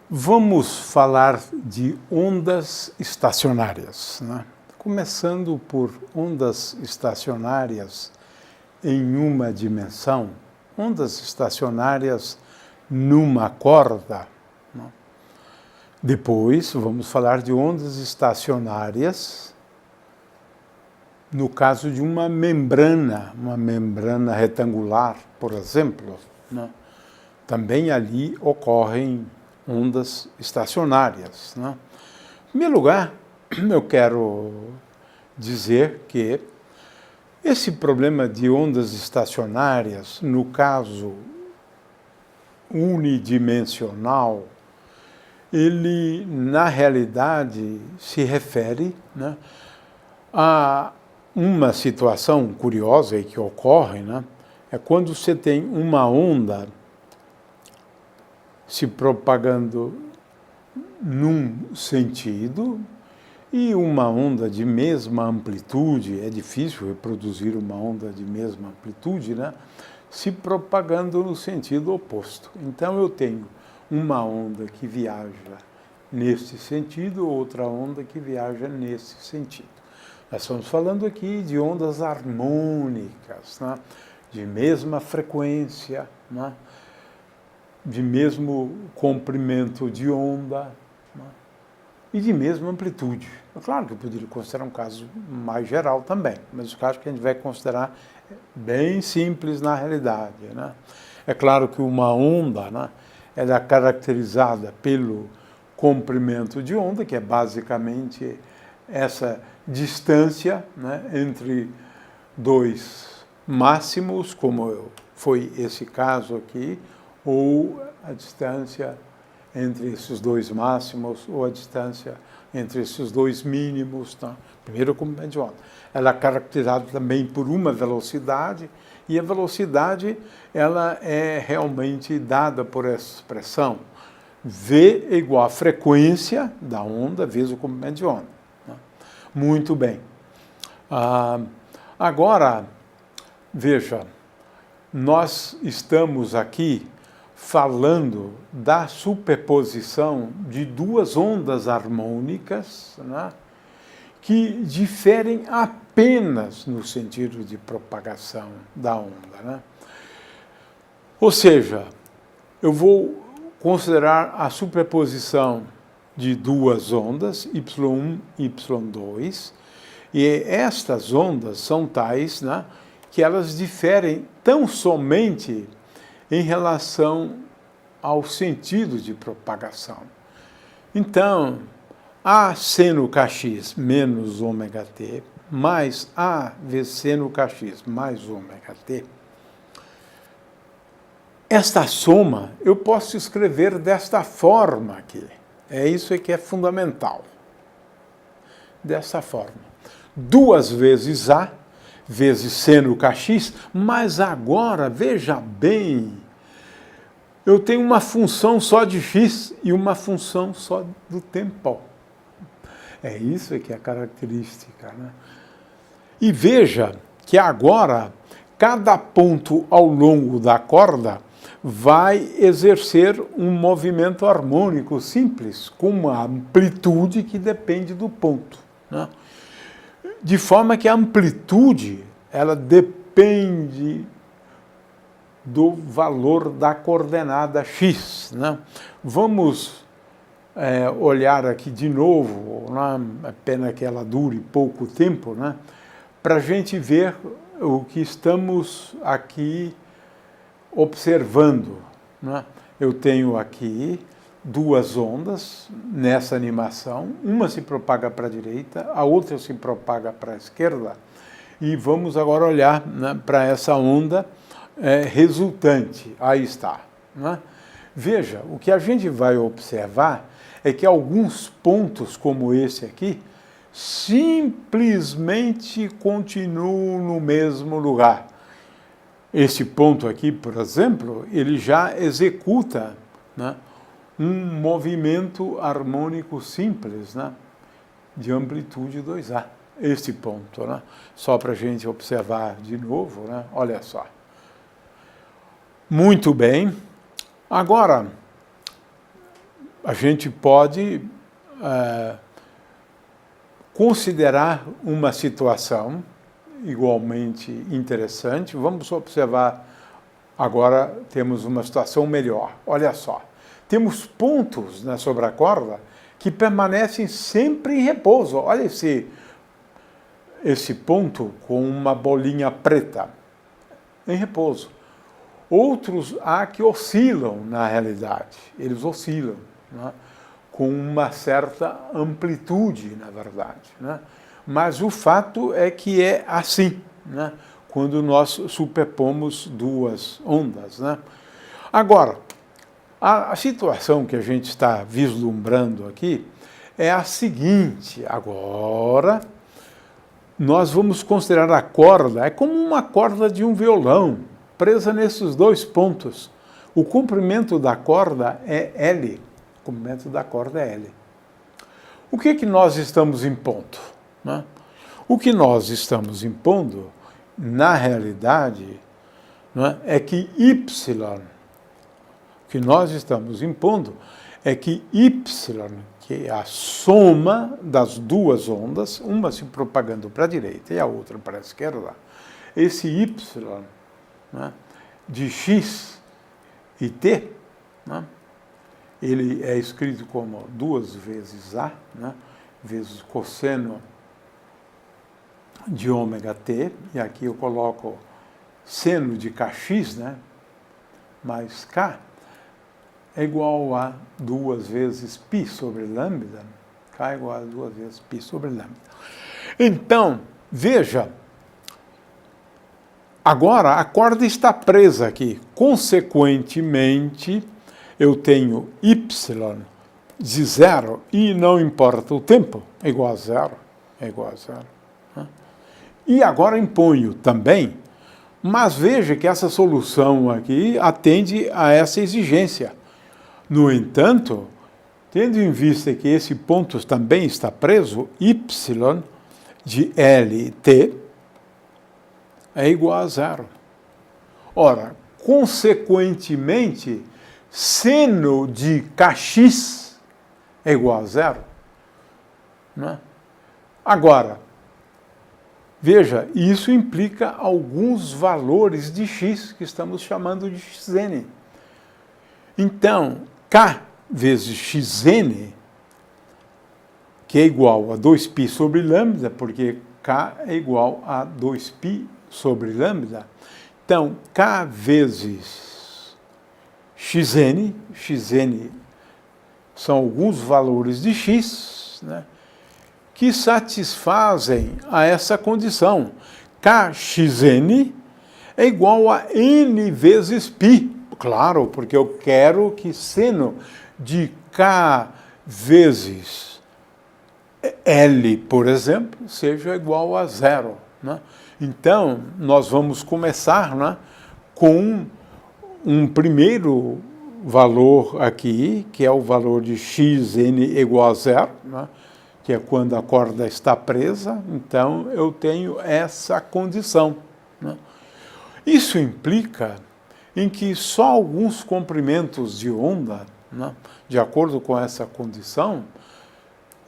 Vamos falar de ondas estacionárias, né? Começando por ondas estacionárias em uma dimensão, ondas estacionárias numa corda, né? Depois vamos falar de ondas estacionárias no caso de uma membrana retangular, por exemplo, né? Também ali ocorrem ondas estacionárias, né? Em primeiro lugar, eu quero dizer que esse problema de ondas estacionárias, no caso unidimensional, ele, na realidade, se refere, né, a uma situação curiosa que ocorre, né, é quando você tem uma onda se propagando num sentido e uma onda de mesma amplitude, é difícil reproduzir uma onda de mesma amplitude, né, se propagando no sentido oposto. Então eu tenho uma onda que viaja nesse sentido, outra onda que viaja nesse sentido. Nós estamos falando aqui de ondas harmônicas, né, de mesma frequência, né, de mesmo comprimento de onda, né, e de mesma amplitude. É claro que eu poderia considerar um caso mais geral também, mas o caso que a gente vai considerar é bem simples na realidade, né? É claro que uma onda, né, ela é caracterizada pelo comprimento de onda, que é basicamente essa distância, né, entre dois máximos, como foi esse caso aqui, ou a distância entre esses dois máximos, ou a distância entre esses dois mínimos. Tá? Primeiro comprimento de onda. Ela é caracterizada também por uma velocidade, e a velocidade ela é realmente dada por essa expressão. V é igual à frequência da onda vezes o comprimento de onda. Tá? Muito bem. Agora, veja, nós estamos aqui falando da superposição de duas ondas harmônicas, né, que diferem apenas no sentido de propagação da onda, né? Ou seja, eu vou considerar a superposição de duas ondas, Y1 e Y2, e estas ondas são tais, né, que elas diferem tão somente em relação ao sentido de propagação. Então, A seno kx menos ômega t mais A vezes seno kx mais ômega t, esta soma eu posso escrever desta forma aqui. É isso que é fundamental. Dessa forma. 2 vezes A vezes seno kx, mas agora, veja bem, eu tenho uma função só de x e uma função só do tempo. É isso que é a característica, né? E veja que agora, cada ponto ao longo da corda vai exercer um movimento harmônico simples, com uma amplitude que depende do ponto, né? De forma que a amplitude, ela depende do valor da coordenada x, né? Vamos olhar aqui de novo, né? É pena que ela dure pouco tempo, né? Para a gente ver o que estamos aqui observando, né? Eu tenho aqui duas ondas nessa animação, uma se propaga para a direita, a outra se propaga para a esquerda, e vamos agora olhar, né, para essa onda resultante. Aí está, né? Veja, o que a gente vai observar é que alguns pontos como esse aqui simplesmente continuam no mesmo lugar. Esse ponto aqui, por exemplo, ele já executa, né, um movimento harmônico simples, né, de amplitude 2A. Este ponto, né, só para a gente observar de novo, né, olha só. Muito bem. Agora, a gente pode considerar uma situação igualmente interessante. Vamos observar agora, temos uma situação melhor. Olha só, temos pontos sobre a corda que permanecem sempre em repouso. Olha esse ponto com uma bolinha preta em repouso. Outros há que oscilam na realidade, eles oscilam, né, com uma certa amplitude, na verdade, né? Mas o fato é que é assim, né, quando nós superpomos duas ondas, né? Agora, a situação que a gente está vislumbrando aqui é a seguinte: agora nós vamos considerar a corda, é como uma corda de um violão, presa nesses dois pontos. O comprimento da corda é L. O comprimento da corda é L. O que nós estamos impondo, né? O que nós estamos impondo, na realidade, né, é que Y, o que nós estamos impondo é que Y, que é a soma das duas ondas, uma se propagando para a direita e a outra para a esquerda, esse Y, né, de x e t, né, ele é escrito como 2 vezes A, né, vezes cosseno de ômega t, e aqui eu coloco seno de kx, né, mais k, é igual a 2 vezes π sobre lambda, k é igual a 2 vezes π sobre lambda. Então, veja, agora a corda está presa aqui. Consequentemente, eu tenho y de 0 e não importa o tempo, é igual a 0. É igual a 0. Né? E agora imponho também, mas veja que essa solução aqui atende a essa exigência. No entanto, tendo em vista que esse ponto também está preso, y de Lt é igual a 0. Ora, consequentemente, seno de kx é igual a 0. Né? Agora, veja, isso implica alguns valores de x que estamos chamando de xn. Então, k vezes xn, que é igual a 2π sobre lambda, porque k é igual a 2π sobre lambda. Então, k vezes xn, xn são alguns valores de x, né, que satisfazem a essa condição. Kxn é igual a n vezes π. Claro, porque eu quero que seno de k vezes L, por exemplo, seja igual a 0. Né? Então, nós vamos começar, né, com um primeiro valor aqui, que é o valor de xn igual a 0, né, que é quando a corda está presa. Então, eu tenho essa condição. Né? Isso implica em que só alguns comprimentos de onda, né, de acordo com essa condição,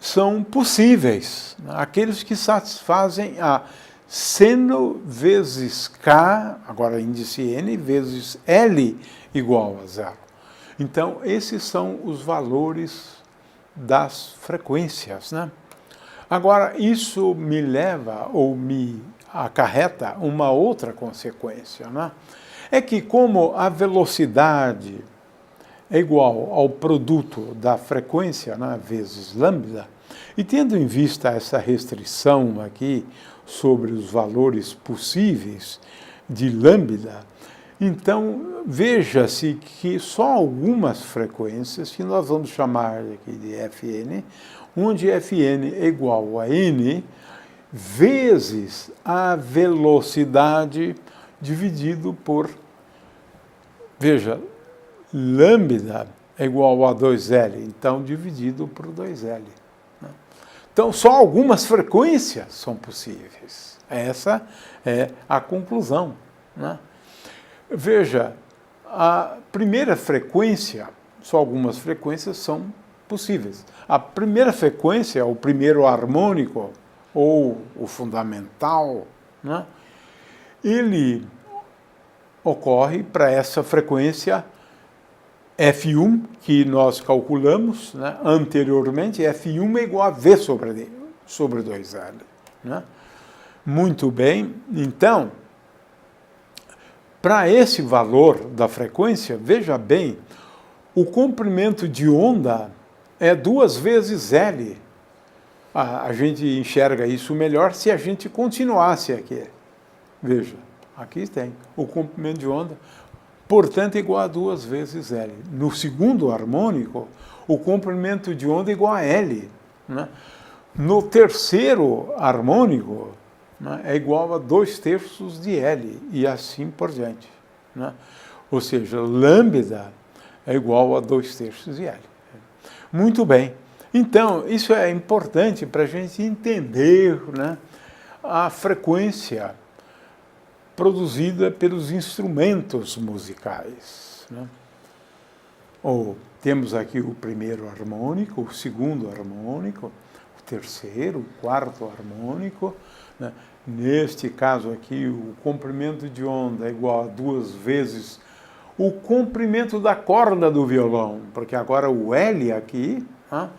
são possíveis. Né? Aqueles que satisfazem a seno vezes k, agora índice n, vezes L igual a 0. Então, esses são os valores das frequências. Né? Agora, isso me leva, ou me acarreta, uma outra consequência, né? É que como a velocidade é igual ao produto da frequência, né, vezes lambda, e tendo em vista essa restrição aqui sobre os valores possíveis de lambda, então veja-se que só algumas frequências, que nós vamos chamar aqui de Fn, onde Fn é igual a n vezes a velocidade dividido por, veja, lambda é igual a 2L, então dividido por 2L. Né? Então, só algumas frequências são possíveis. Essa é a conclusão. Né? Veja, a primeira frequência, só algumas frequências são possíveis. A primeira frequência, o primeiro harmônico, ou o fundamental, né, ele ocorre para essa frequência F1, que nós calculamos, né, anteriormente. F1 é igual a V sobre 2L. Né? Muito bem, então, para esse valor da frequência, veja bem, o comprimento de onda é 2 vezes L. A gente enxerga isso melhor se a gente continuasse aqui. Veja, aqui tem o comprimento de onda, portanto, igual a 2 vezes L. No segundo harmônico, o comprimento de onda é igual a L. Né? No terceiro harmônico, né, é igual a 2/3 de L, e assim por diante. Né? Ou seja, lambda é igual a 2/3 de L. Muito bem. Então, isso é importante para a gente entender, né, a frequência produzida pelos instrumentos musicais. Né? Temos aqui o primeiro harmônico, o segundo harmônico, o terceiro, o quarto harmônico. Né? Neste caso aqui, o comprimento de onda é igual a 2 vezes o comprimento da corda do violão, porque agora o L aqui, né?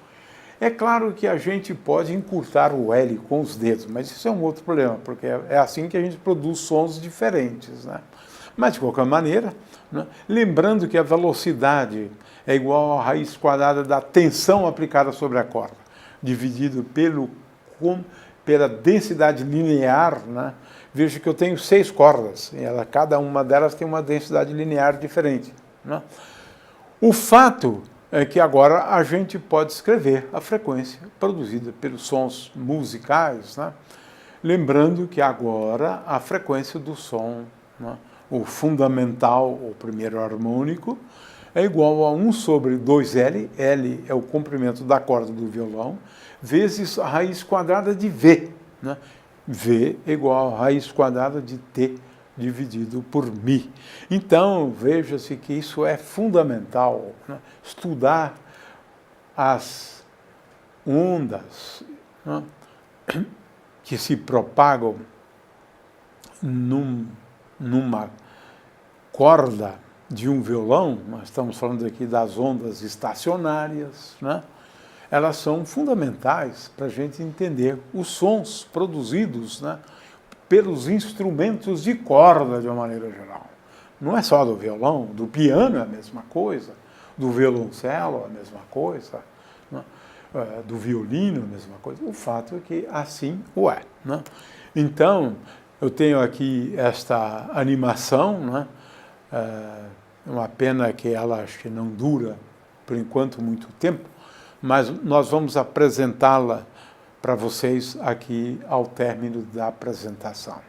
É claro que a gente pode encurtar o L com os dedos, mas isso é um outro problema, porque é assim que a gente produz sons diferentes. Né? Mas, de qualquer maneira, né, lembrando que a velocidade é igual à raiz quadrada da tensão aplicada sobre a corda, dividido pela densidade linear. Né? Veja que eu tenho 6 cordas, e cada uma delas tem uma densidade linear diferente. Né? O fato é que agora a gente pode escrever a frequência produzida pelos sons musicais, né? Lembrando que agora a frequência do som, né, o fundamental, o primeiro harmônico, é igual a 1 sobre 2L, L é o comprimento da corda do violão, vezes a raiz quadrada de V. Né? V é igual a raiz quadrada de T dividido por Mi. Então, veja-se que isso é fundamental, né? Estudar as ondas, né, que se propagam numa corda de um violão. Nós estamos falando aqui das ondas estacionárias, né? Elas são fundamentais para a gente entender os sons produzidos, né, pelos instrumentos de corda de uma maneira geral. Não é só do violão, do piano é a mesma coisa, do violoncelo é a mesma coisa, né? Do violino é a mesma coisa. O fato é que assim o é. Né? Então, eu tenho aqui esta animação, né? É uma pena que ela acho que não dura, por enquanto, muito tempo, mas nós vamos apresentá-la para vocês aqui ao término da apresentação.